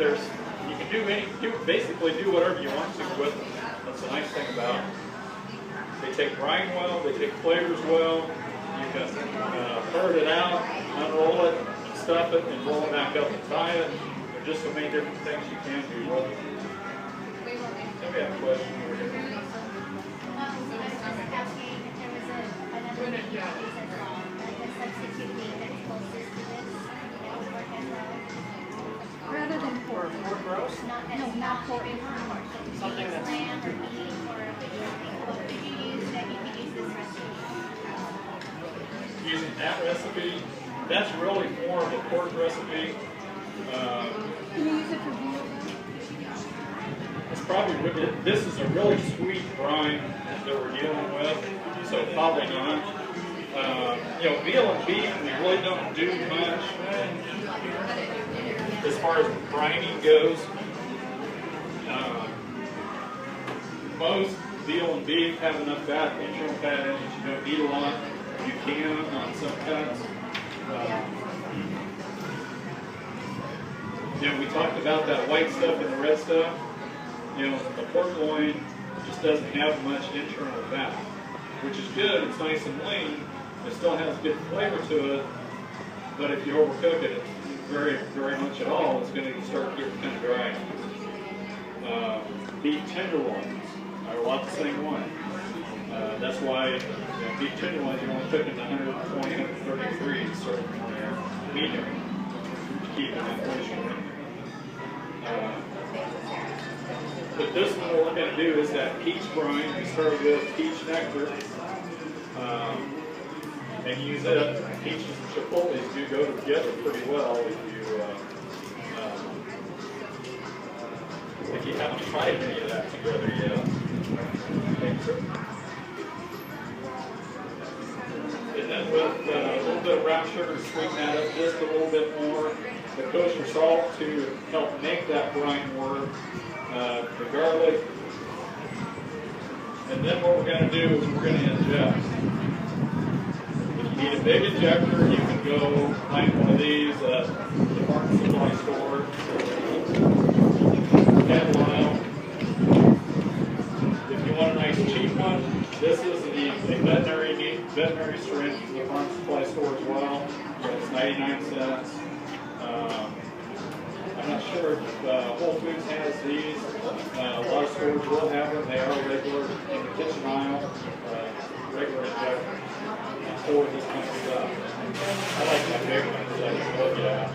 there's, you can basically do whatever you want to with them. That's the nice thing about them. They take brine well, they take flavors well. You can herd it out, unroll it, stuff it, and roll it back up and tie it. There's just so many different things you can do with it. Then we have a question over here. Rather than pork. Pork roast? No, not pork. Something that's lamb or beef or what would you use that you could use this recipe? Using that recipe, that's really more of a pork recipe. Can you use it for veal? It's probably, this is a really sweet brine that we're dealing with, so probably not. You know, veal and beef, we really don't do much as far as brining goes. Most veal and beef have enough fat, internal fat in it. You don't eat a lot. You can on some cuts. You know, we talked about that white stuff and the red stuff. You know, the pork loin just doesn't have much internal fat, which is good. It's nice and lean. It still has good flavor to it, but if you overcook it very, very much at all, it's going to start getting kind of dry. Beef tenderloins are a lot the same way. That's why beef tenderloins you're only cooking 120, 130 degrees, sort of medium, to keep it in moisture. But this one, what we're going to do is that peach brine. We started with peach nectar. And use it. Peaches and chipotles do go together pretty well if you haven't tried any of that together yet. And then with a little bit of brown sugar to sweeten that up just a little bit more. The kosher salt to help make that brine work. The garlic. And then what we're going to do is we're going to inject. If you need a big injector, you can go find one of these at the farm supply store. If you want a nice cheap one, this is the veterinary syringe from the farm supply store as well. It's 99 cents. I'm not sure if Whole Foods has these. A lot of stores will have them. They are regular in the kitchen aisle, regular injectors for this kind of stuff. I like my big ones that I can look at.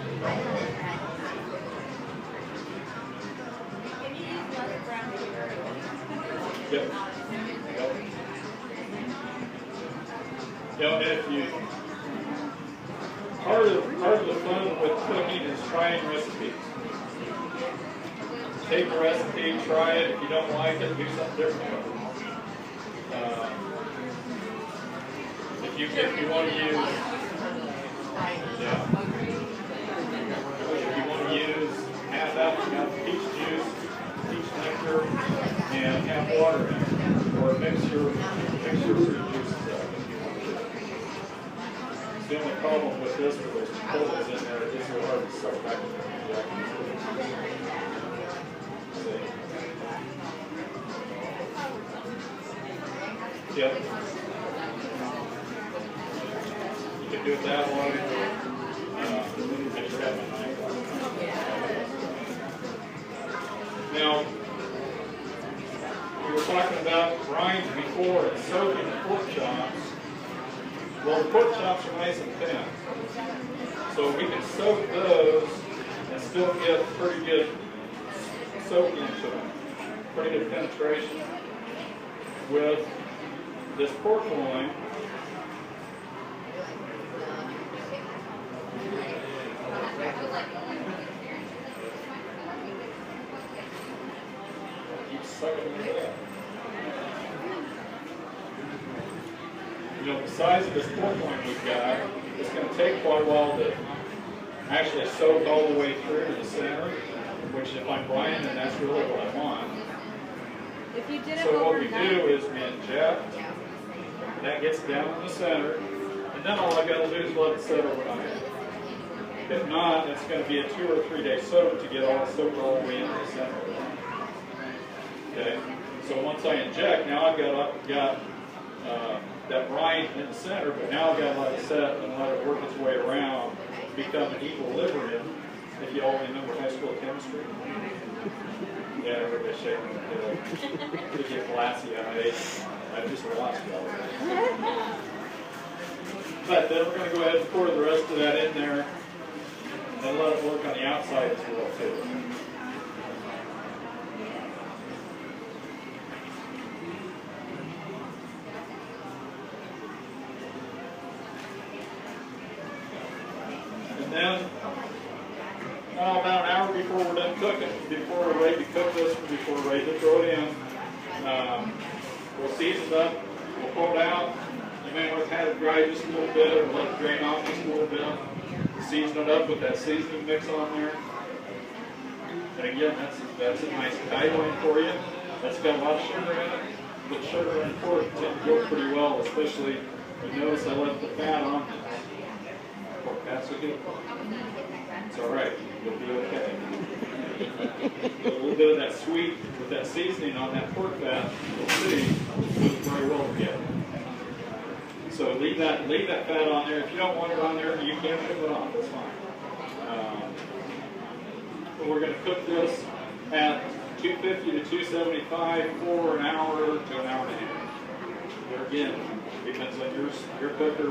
Yep. You know, if you part of the fun with cooking is trying recipes. Take a recipe, try it. If you don't like it, do something different. If you want to use, if you want to use half peach juice, peach nectar, and half water in it, or mix your fruit juices up. The only problem with this, with those chipotles in there, is so hard to suck back in there. Yep. You can do it that way. I just got my knife. Now, we were talking about brines before and soaking the pork chops. Well, the pork chops are nice and thin, so we can soak those and still get pretty good soaking into them, pretty good penetration. With this pork loin, keep sucking into that. You know, the size of this pork loin we've got, it's going to take quite a while to actually soak all the way through to the center, which if I'm brining, then that's really what I want. If you did it So what we overnight, do is we inject, that gets down in the center, and then all I got to do is let it set overnight. If not, it's going to be a 2 or 3 day soak to get all the soap all the way into the center. Okay, so once I inject, now I've got that brine in the center, but now I've got to let it set and let it work its way around, become an equilibrium. If you all remember high school chemistry. Yeah, everybody's shaking their head. You get glassy-eyed. I just lost you all. But then we're going to go ahead and pour the rest of that in there and let it work on the outside as well, too. And then, about an hour before we're done cooking, before we're ready to cook this, before we're ready to throw it in, we'll season it up, we'll pull it out. You may want to have it dry just a little bit or let it drain off just a little bit. Season it up with that seasoning mix on there. And again, that's a nice guideline for you. That's got a lot of sugar in it. But sugar and pork tend to go pretty well, especially you notice I left the fat on this. Pork fat's okay. It's all right. You'll be okay. A little bit of that sweet with that seasoning on that pork fat, you'll see, goes very well together. So leave that fat on there. If you don't want it on there, you can put it on. That's fine. But we're going to cook this at 250 to 275 for an hour to an hour and a half. There again, depends on your cooker.